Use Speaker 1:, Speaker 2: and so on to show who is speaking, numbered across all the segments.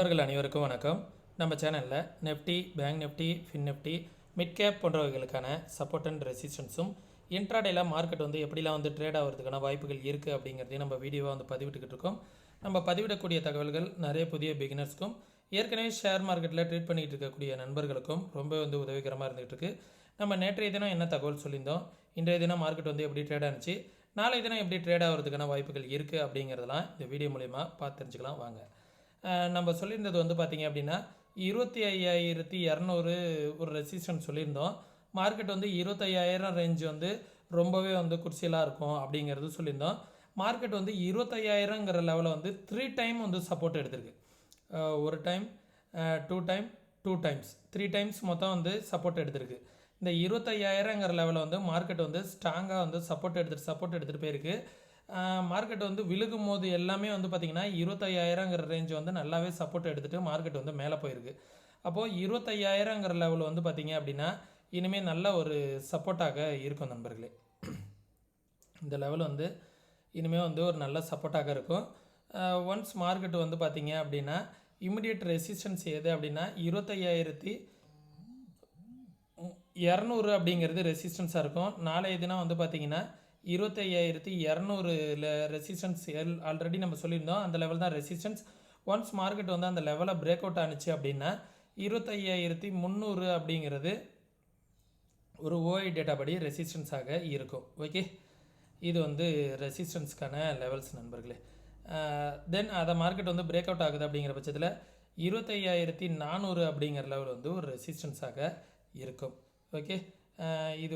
Speaker 1: நண்பர்கள் அனைவருக்கும் வணக்கம். நம்ம சேனலில் nifty, bank nifty, fin nifty, mid cap போன்றவைகளுக்கான சப்போர்ட் அண்ட் ரெசிஸ்டன்ஸும் இன்ட்ராடேல மார்க்கெட் எப்படிலாம் ட்ரேட் ஆகிறதுக்கான வாய்ப்புகள் இருக்குது அப்படிங்கிறதையும் நம்ம வீடியோவாக பதிவிட்டுக்கிட்டு இருக்கோம். நம்ம பதிவிடக்கூடிய தகவல்கள் நிறைய புதிய பிகினர்ஸ்க்கும் ஏற்கனவே ஷேர் மார்க்கெட்டில் ட்ரேட் பண்ணிகிட்டு இருக்கக்கூடிய நண்பர்களுக்கும் ரொம்ப உதவிகரமாக இருந்துகிட்டு இருக்கு. நம்ம நேற்றைய தினம் என்ன தகவல் சொல்லியிருந்தோம், இன்றைய தினம் மார்க்கெட் எப்படி ட்ரேட் ஆனிச்சு, நாளைய தினம் எப்படி ட்ரேட் ஆகிறதுக்கான வாய்ப்புகள் இருக்குது அப்படிங்கிறதெல்லாம் இந்த வீடியோ மூலிமா பார்த்து தெரிஞ்சுக்கலாம் வாங்க. நம்ம சொல்லியிருந்தது பார்த்திங்க அப்படின்னா 25,200 ஒரு ரெசிஸ்டன்ஸ் சொல்லியிருந்தோம். மார்க்கெட் 25,000 ரேஞ்சு ரொம்பவே குர்சியலாக இருக்கும் அப்படிங்கிறது சொல்லியிருந்தோம். மார்க்கெட் 25,000ங்கிற லெவலில் 3 டைம் சப்போர்ட் எடுத்திருக்கு. ஒரு டைம், 2 டைம், 2 டைம்ஸ், 3 டைம்ஸ் மொத்தம் சப்போர்ட் எடுத்திருக்கு. இந்த 25,000ங்கிற லெவலில் மார்க்கெட் ஸ்ட்ராங்காக சப்போர்ட் எடுத்துகிட்டு போயிருக்கு. மார்க்கெட் விழுகும் போது எல்லாமே பார்த்திங்கன்னா 25,000ங்கிற ரேஞ்ச் நல்லாவே சப்போர்ட் எடுத்துகிட்டு மார்க்கெட் மேலே போயிருக்கு. அப்போது 25,000ங்கிற லெவல் பார்த்திங்க அப்படின்னா இனிமேல் நல்ல ஒரு சப்போர்ட்டாக இருக்கும் நண்பர்களே. இந்த லெவல் இனிமேல் ஒரு நல்ல சப்போர்ட்டாக இருக்கும். ஒன்ஸ் மார்க்கெட் பார்த்திங்க அப்படின்னா இமிடியேட் ரெசிஸ்டன்ஸ் எது அப்படின்னா 25,200 அப்படிங்கிறது ரெசிஸ்டன்ஸாக இருக்கும். நாளைய தினம் பார்த்திங்கன்னா 25,200 ரெசிஸ்டன்ஸ் ஆல்ரெடி நம்ம சொல்லியிருந்தோம். அந்த லெவல் தான் ரெசிஸ்டன்ஸ். ஒன்ஸ் மார்க்கெட் அந்த லெவலை பிரேக் அவுட் ஆனிச்சு அப்படின்னா 25,300 அப்படிங்கிறது ஒரு ஓஐ டேட்டா படி ரெசிஸ்டன்ஸாக இருக்கும். ஓகே, இது ரெசிஸ்டன்ஸ்க்கான லெவல்ஸ் நண்பர்களே. தென் அதை மார்க்கெட் பிரேக் அவுட் ஆகுது அப்படிங்கிற பட்சத்தில் 25,400 அப்படிங்கிற லெவல் ஒரு ரெசிஸ்டன்ஸாக இருக்கும். ஓகே, இது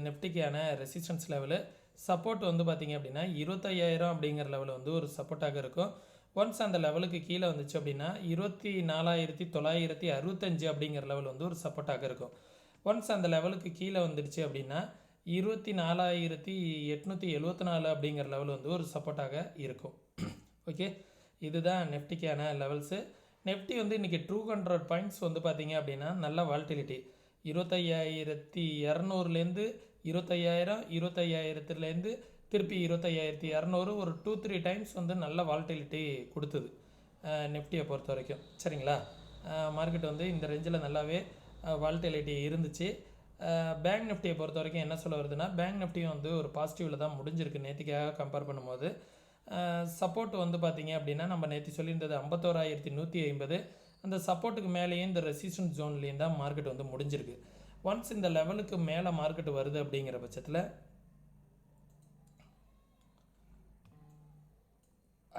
Speaker 1: நெஃப்டிக்கான ரெசிஸ்டன்ஸ் லெவலு. சப்போர்ட் பார்த்திங்க அப்படின்னா 25,000 அப்படிங்கிற லெவல் ஒரு சப்போர்ட்டாக இருக்கும். ஒன்ஸ் அந்த லெவலுக்கு கீழே வந்துச்சு அப்படின்னா 24,965 அப்படிங்கிற லெவல் ஒரு சப்போர்ட்டாக இருக்கும். ஒன்ஸ் அந்த லெவலுக்கு கீழே வந்துடுச்சு அப்படின்னா 24,874 அப்படிங்கிற லெவல் ஒரு சப்போர்ட்டாக இருக்கும். ஓகே, இதுதான் நெஃப்டிக்கான லெவல்ஸு. நெஃப்டி இன்றைக்கி 200 பாயிண்ட்ஸ் பார்த்திங்க அப்படின்னா நல்ல வால்டிலிட்டி 25,200லேருந்து 25,000, 25,000லேருந்து திருப்பி 25,200 ஒரு 2-3 டைம்ஸ் நல்ல வால்டிலிட்டி கொடுத்தது நெஃப்டியை பொறுத்த வரைக்கும். சரிங்களா, மார்க்கெட் இந்த ரேஞ்சில் நல்லாவே வால்டிலிட்டி இருந்துச்சு. பேங்க் நிஃப்டியை பொறுத்த வரைக்கும் என்ன சொல்ல வருதுன்னா, பேங்க் நிஃப்டியும் ஒரு பாசிட்டிவில் தான் முடிஞ்சிருக்கு நேற்றுக்காக கம்பேர் பண்ணும்போது. சப்போர்ட் பார்த்திங்க அப்படின்னா நம்ம நேற்று சொல்லியிருந்தது 51,150. அந்த சப்போர்ட்டுக்கு மேலேயும் இந்த ரெசிஸ்டன்ஸ் ஜோன்லேயும் தான் மார்க்கெட் முடிஞ்சிருக்கு. ஒன்ஸ் இந்த லெவலுக்கு மேலே மார்க்கெட் வருது அப்படிங்கிற பட்சத்தில்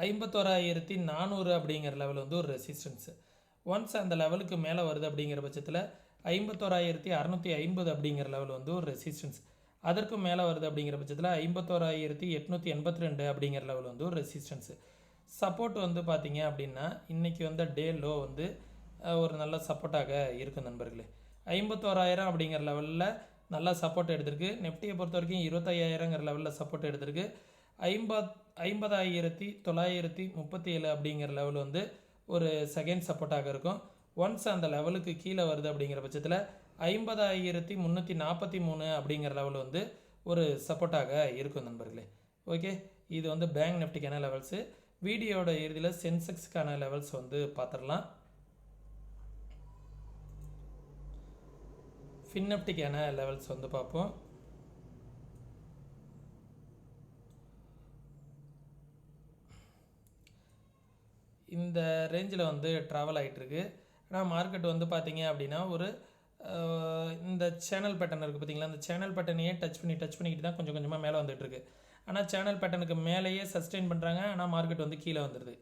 Speaker 1: 51,400 அப்படிங்கிற லெவல் ஒரு ரெசிஸ்டன்ஸு. ஒன்ஸ் அந்த லெவலுக்கு மேலே வருது அப்படிங்கிற பட்சத்தில் 51,650 அப்படிங்கிற லெவல் ஒரு ரெசிஸ்டன்ஸ். அதற்கு மேலே வருது அப்படிங்கிற பட்சத்தில் 51,882 அப்படிங்கிற லெவல் ஒரு ரெசிஸ்டன்ஸு. சப்போர்ட் பார்த்திங்க அப்படின்னா இன்றைக்கி டே லோ ஒரு நல்ல சப்போர்ட்டாக இருக்கும் நண்பர்களே. 51,000 அப்படிங்கிற லெவலில் நல்லா சப்போர்ட் எடுத்திருக்கு. நெஃப்டியை பொறுத்த வரைக்கும் 25,000ங்கிற லெவலில் சப்போர்ட் எடுத்திருக்கு. 50,937 அப்படிங்கிற லெவல் ஒரு செகண்ட் சப்போர்ட்டாக இருக்கும். ஒன்ஸ் அந்த லெவலுக்கு கீழே வருது அப்படிங்கிற பட்சத்தில் 50,343 அப்படிங்கிற லெவல் ஒரு சப்போர்ட்டாக இருக்கும் நண்பர்களே. ஓகே, இது பேங்க் நிஃப்டிக்கான லெவல்ஸு. வீடியோட இறுதியில் சென்செக்ஸ்க்கான லெவல்ஸ் பார்த்துடலாம். ஃபின் நிஃப்டிக்கான லெவல்ஸ் பார்ப்போம். இந்த ரேஞ்சில் ட்ராவல் ஆகிட்டுருக்கு. ஆனால் மார்க்கெட் பார்த்திங்க அப்படின்னா ஒரு இந்த சேனல் பேட்டர்ன் இருக்குது பார்த்திங்களா, அந்த சேனல் பேட்டர்னையே டச் பண்ணிக்கிட்டு தான் கொஞ்சம் கொஞ்சமாக மேலே வந்துட்டுருக்கு. ஆனால் சேனல் பேட்டர்னுக்கு மேலேயே சஸ்டெயின் பண்ணுறாங்க. ஆனால் மார்க்கெட் கீழே வந்துடுது.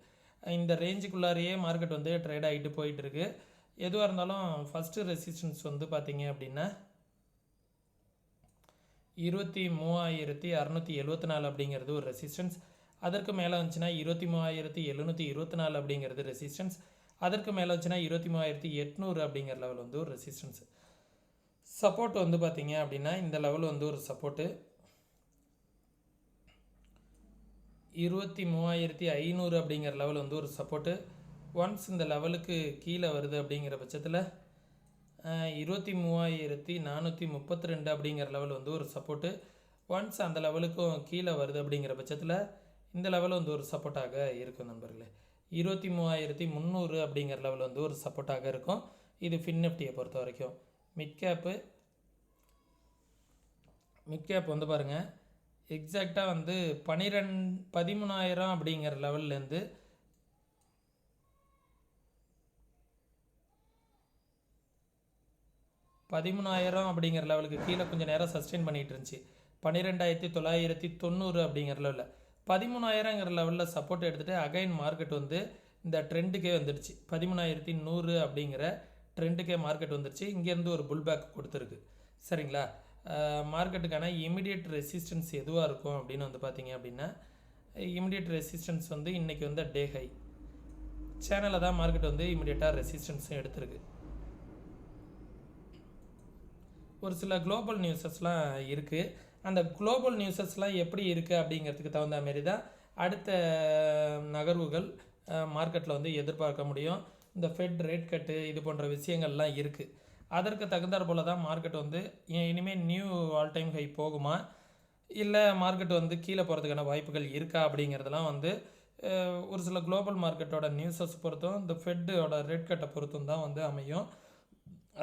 Speaker 1: இந்த ரேஞ்சுக்குள்ளாரையே மார்க்கெட் ட்ரேட் ஆகிட்டு போயிட்டுருக்கு. எதுவாக இருந்தாலும் ஃபஸ்ட்டு ரெசிஸ்டன்ஸ் பார்த்திங்க அப்படின்னா 23,674 அப்படிங்கிறது ஒரு ரெசிஸ்டன்ஸ். அதற்கு மேலே வந்துச்சுன்னா 23,724 அப்படிங்கிறது ரெசிஸ்டன்ஸ். அதற்கு மேலே வந்துச்சுன்னா 23,800 அப்படிங்கிற லெவல் ஒரு ரெசிஸ்டன்ஸ். சப்போர்ட் பார்த்திங்க அப்படின்னா இந்த லெவல் ஒரு சப்போர்ட்டு 23,500 அப்படிங்கிற லெவல் ஒரு சப்போர்ட்டு. ஒன்ஸ் இந்த லெவலுக்கு கீழே வருது அப்படிங்கிற பட்சத்தில் 23,432 அப்படிங்கிற லெவல் ஒரு சப்போர்ட்டு. ஒன்ஸ் அந்த லெவலுக்கும் கீழே வருது அப்படிங்கிற பட்சத்தில் இந்த லெவல் ஒரு சப்போர்ட்டாக இருக்கும் நண்பர்களே. 23,300 அப்படிங்கிற லெவல் வந்து ஒரு சப்போர்ட்டாக இருக்கும். இது ஃபின் நிஃப்டியை பொறுத்த வரைக்கும். மிட் கேப் வந்து பாருங்கள், எக்ஸாக்டாக வந்து 13,000 அப்படிங்கிற லெவல்லேருந்து 13,000 அப்படிங்கிற லெவலுக்கு கீழே கொஞ்சம் நேரம் சஸ்டெயின் பண்ணிகிட்டு இருந்துச்சு. 12,990 அப்படிங்கிற லெவலில் 13,000ங்கிற லெவலில் சப்போர்ட் எடுத்துகிட்டு அகைன் மார்க்கெட் வந்து இந்த ட்ரெண்டுக்கே வந்துடுச்சு. 13,100 அப்படிங்கிற ட்ரெண்டுக்கே மார்க்கெட் வந்துடுச்சு. இங்கேருந்து ஒரு புல் பேக் கொடுத்துருக்கு. சரிங்களா? மார்க்கெட்டுக்கான இமிடியேட் ரெசிஸ்டன்ஸ் எதுவாக இருக்கும் அப்படின்னு வந்து பார்த்தீங்க அப்படின்னா, இமிடியேட் ரெசிஸ்டன்ஸ் வந்து இன்றைக்கி வந்து டே ஹை சேனலில் தான் மார்க்கெட் வந்து இமிடியேட்டாக ரெசிஸ்டன்ஸும் எடுத்திருக்கு. ஒரு சில குளோபல் நியூஸஸ்லாம் இருக்குது. அந்த குளோபல் நியூஸஸ்லாம் எப்படி இருக்குது அப்படிங்கிறதுக்கு தகுந்த மாரி தான் அடுத்த நகர்வுகள் மார்க்கெட்டில் வந்து எதிர்பார்க்க முடியும். இந்த ஃபெட் ரேட் கட்டு இது போன்ற விஷயங்கள்லாம் இருக்குது. அதற்கு தகுந்தாற் போல் தான் மார்க்கெட் வந்து இனிமேல் நியூ ஆல் டைம் ஹை போகுமா, இல்லை மார்க்கெட் வந்து கீழே போகிறதுக்கான வாய்ப்புகள் இருக்கா அப்படிங்கிறதெல்லாம் வந்து ஒரு சில குளோபல் மார்க்கெட்டோட நியூஸஸ் பொறுத்தும் இந்த ஃபெட்டோட ரேட் கட்டை பொறுத்தும் தான் வந்து அமையும்.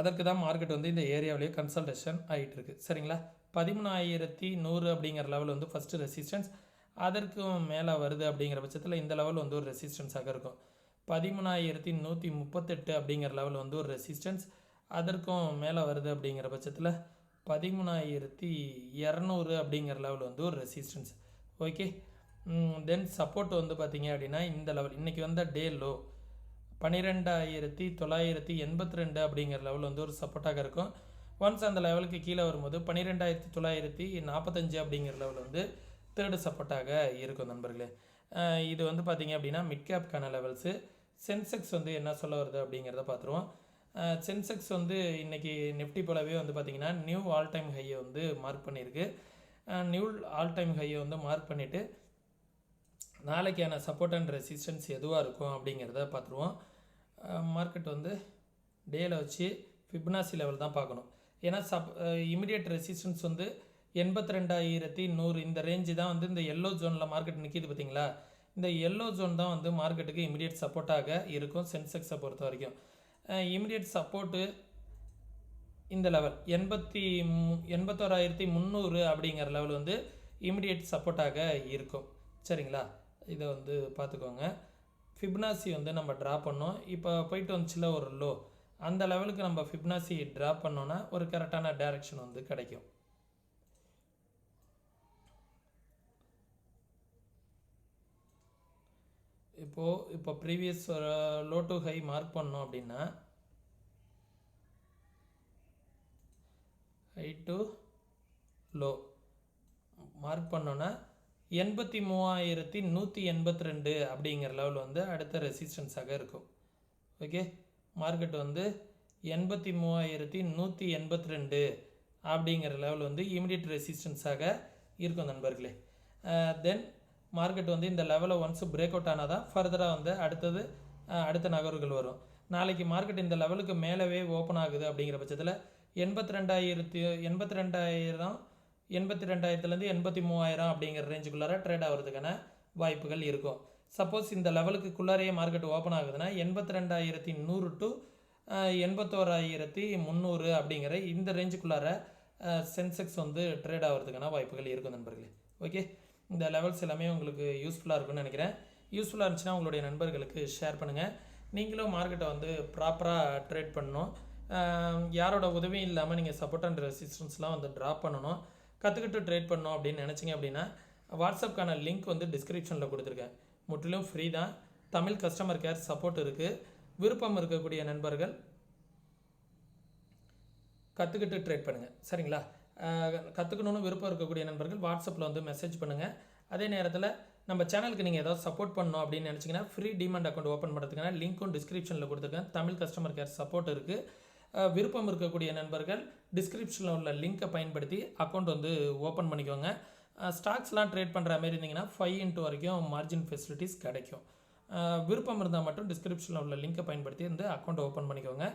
Speaker 1: அதற்கு தான் மார்க்கெட் வந்து இந்த ஏரியாவிலேயே கன்சல்டேஷன் ஆகிட்டு இருக்கு. சரிங்களா? 13,100 அப்படிங்கிற லெவல் வந்து ஃபஸ்ட்டு ரெசிஸ்டன்ஸ். அதற்கும் மேலே வருது அப்படிங்கிற பட்சத்தில் இந்த லெவல் வந்து ஒரு ரெசிஸ்டன்ஸாக இருக்கும். 13,138 அப்படிங்கிற லெவல் வந்து ஒரு ரெசிஸ்டன்ஸ். அதற்கும் மேலே வருது அப்படிங்கிற பட்சத்தில் 13,200 அப்படிங்கிற லெவல் வந்து ஒரு ரெசிஸ்டன்ஸ். ஓகே, தென் சப்போர்ட் வந்து பார்த்திங்க அப்படின்னா இந்த லெவல் இன்றைக்கி வந்த டே லோ 12,982 அப்படிங்கிற லெவல் வந்து ஒரு சப்போர்ட்டாக இருக்கும். ஒன்ஸ் அந்த லெவலுக்கு கீழே வரும்போது 12,945 அப்படிங்கிற லெவல் வந்து தேர்டு சப்போர்ட்டாக இருக்கும் நண்பர்களே. இது வந்து பார்த்திங்க அப்படின்னா மிட் கேப்கான லெவல்ஸு. சென்செக்ஸ் வந்து என்ன சொல்ல வருது அப்படிங்கிறத பார்த்துருவோம். சென்செக்ஸ் வந்து இன்றைக்கி நிஃப்டி போலவே வந்து பார்த்திங்கன்னா நியூ ஆல் டைம் ஹையை வந்து மார்க் பண்ணியிருக்கு. நியூ ஆல் டைம் ஹையை வந்து மார்க் பண்ணிவிட்டு நாளைக்கான சப்போர்ட் அண்ட் ரெசிஸ்டன்ஸ் எதுவாக இருக்கும் அப்படிங்கிறத பார்த்துருவோம். மார்க்கெட் வந்து டேயில் வச்சு ஃபிப்னாசி லெவல் தான் பார்க்கணும். ஏன்னா இமிடியேட் ரெசிஸ்டன்ஸ் வந்து 82,100 இந்த ரேஞ்சு தான் வந்து இந்த எல்லோ ஜோனில் மார்க்கெட் நிற்கிது பார்த்தீங்களா. இந்த எல்லோ ஜோன் தான் வந்து மார்க்கெட்டுக்கு இமிடியேட் சப்போர்ட்டாக இருக்கும். சென்செக்ஸை பொறுத்த வரைக்கும் இமிடியேட் சப்போர்ட்டு இந்த லெவல் 81,300 அப்படிங்கிற லெவல் வந்து இமிடியேட் சப்போர்ட்டாக இருக்கும். சரிங்களா? இதை வந்து பார்த்துக்கோங்க. ஃபிப்னாசி வந்து நம்ம ட்ரா பண்ணோம். இப்போ போயிட்டு வந்துச்சுல ஒரு லோ, அந்த லெவலுக்கு நம்ம ஃபிப்னாசி ட்ரா பண்ணோன்னா ஒரு கரெக்டான டைரக்ஷன் வந்து கிடைக்கும். இப்போ previous low to high mark பண்ணோம் அப்படின்னா ஹை டு லோ மார்க் பண்ணோன்னா 83,182 அப்படிங்கிற லெவல் வந்து அடுத்த ரெசிஸ்டன்ஸாக இருக்கும். ஓகே, மார்க்கெட் வந்து 83,182 அப்படிங்கிற லெவல் வந்து இமிடியேட் ரெசிஸ்டன்ஸாக இருக்கும் நண்பர்களே. தென் மார்க்கெட் வந்து இந்த லெவலை ஒன்ஸ் பிரேக் அவுட் ஆனால் தான் ஃபர்தராக வந்து அடுத்த நகர்வுகள் வரும். நாளைக்கு மார்க்கெட் இந்த லெவலுக்கு மேலவே ஓப்பன் ஆகுது அப்படிங்கிற பட்சத்தில் 82,000 83,000 அப்படிங்கிற ரேஞ்சுக்குள்ளார ட்ரேட் ஆகிறதுக்கான வாய்ப்புகள் இருக்கும். சப்போஸ் இந்த லெவலுக்குள்ளாரையே மார்க்கெட் ஓப்பன் ஆகுதுன்னா 82,100 டு 81,300 அப்படிங்கிற இந்த ரேஞ்சுக்குள்ளார சென்செக்ஸ் வந்து ட்ரேட் ஆகிறதுக்கான வாய்ப்புகள் இருக்கும் நண்பர்களே. ஓகே, இந்த லெவல்ஸ் எல்லாமே உங்களுக்கு யூஸ்ஃபுல்லாக இருக்கும்னு நினைக்கிறேன். யூஸ்ஃபுல்லாக இருந்துச்சுன்னா உங்களுடைய நண்பர்களுக்கு ஷேர் பண்ணுங்கள். நீங்களும் மார்க்கெட்டை வந்து ப்ராப்பராக ட்ரேட் பண்ணணும். யாரோட உதவியும் இல்லாமல் நீங்கள் சப்போர்ட் அண்ட் ரெசிஸ்டன்ஸ்லாம் வந்து ட்ராப் பண்ணணும், கற்றுக்கிட்டு ட்ரேட் பண்ணணும் அப்படின்னு நினச்சிங்க அப்படின்னா வாட்ஸ்அப்கான லிங்க் வந்து டிஸ்கிரிப்ஷனில் கொடுத்துருக்கேன். முற்றிலும் ஃப்ரீ தான். தமிழ் கஸ்டமர் கேர் சப்போர்ட் இருக்குது. விருப்பம் இருக்கக்கூடிய நண்பர்கள் கற்றுக்கிட்டு ட்ரேட் பண்ணுங்கள். சரிங்களா? கற்றுக்கணுன்னு விருப்பம் இருக்கக்கூடிய நண்பர்கள் வாட்ஸ்அப்பில் வந்து மெசேஜ் பண்ணுங்கள். அதே நேரத்தில் நம்ம சேனலுக்கு நீங்கள் ஏதாவது சப்போர்ட் பண்ணணும் அப்படின்னு நினச்சிங்கன்னா ஃப்ரீ டிமேட் அக்கௌண்ட் ஓப்பன் பண்ணுறதுக்கான லிங்க்கும் டிஸ்கிரிப்ஷனில் கொடுத்துருக்கேன். தமிழ் கஸ்டமர் கேர் சப்போர்ட் இருக்குது. விருப்பம் இருக்கக்கூடிய நண்பர்கள் டிஸ்கிரிப்ஷனில் உள்ள லிங்க்கை பயன்படுத்தி அக்கௌண்ட் வந்து ஓப்பன் பண்ணிக்கோங்க. ஸ்டாக்ஸ்லாம் ட்ரேட் பண்ணுற மாதிரி இருந்தீங்கன்னா 5x வரைக்கும் மார்ஜின் ஃபெசிலிட்டிஸ் கிடைக்கும். விருப்பம் இருந்தால் மட்டும் டிஸ்கிரிப்ஷனில் உள்ள லிங்க்கை பயன்படுத்தி வந்து அக்கௌண்ட் ஓப்பன் பண்ணிக்கோங்க.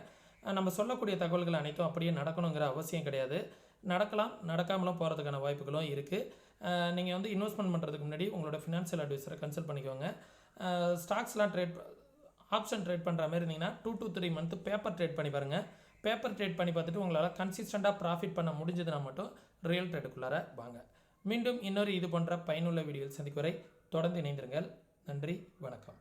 Speaker 1: நம்ம சொல்லக்கூடிய தகவல்கள் அனைத்தும் அப்படியே நடக்கணுங்கிற அவசியம் கிடையாது. நடக்கலாம், நடக்காமலும் போகிறதுக்கான வாய்ப்புகளும் இருக்குது. நீங்கள் வந்து இன்வெஸ்ட்மெண்ட் பண்ணுறதுக்கு முன்னாடி உங்களோட ஃபினான்ஷியல் அட்வைசரை கன்சல்ட் பண்ணிக்கோங்க. ஸ்டாக்ஸ்லாம் ஆப்ஷன் ட்ரேட் பண்ணுற மாதிரி இருந்தீங்கன்னா 2 to 3 மந்த் பேப்பர் ட்ரேட் பண்ணி பாருங்கள். பேப்பர் ட்ரேட் பண்ணி பார்த்துட்டு உங்களால் கன்சிஸ்டண்ட்டாக ப்ராஃபிட் பண்ண முடிஞ்சதுன்னா மட்டும் ரியல் ட்ரேடுக்குள்ளார வாங்க. மீண்டும் இன்னொரு இது போன்ற பயனுள்ள வீடியோவில் சந்திக்கும் வரை தொடர்ந்து இணைந்திருங்கள். நன்றி, வணக்கம்.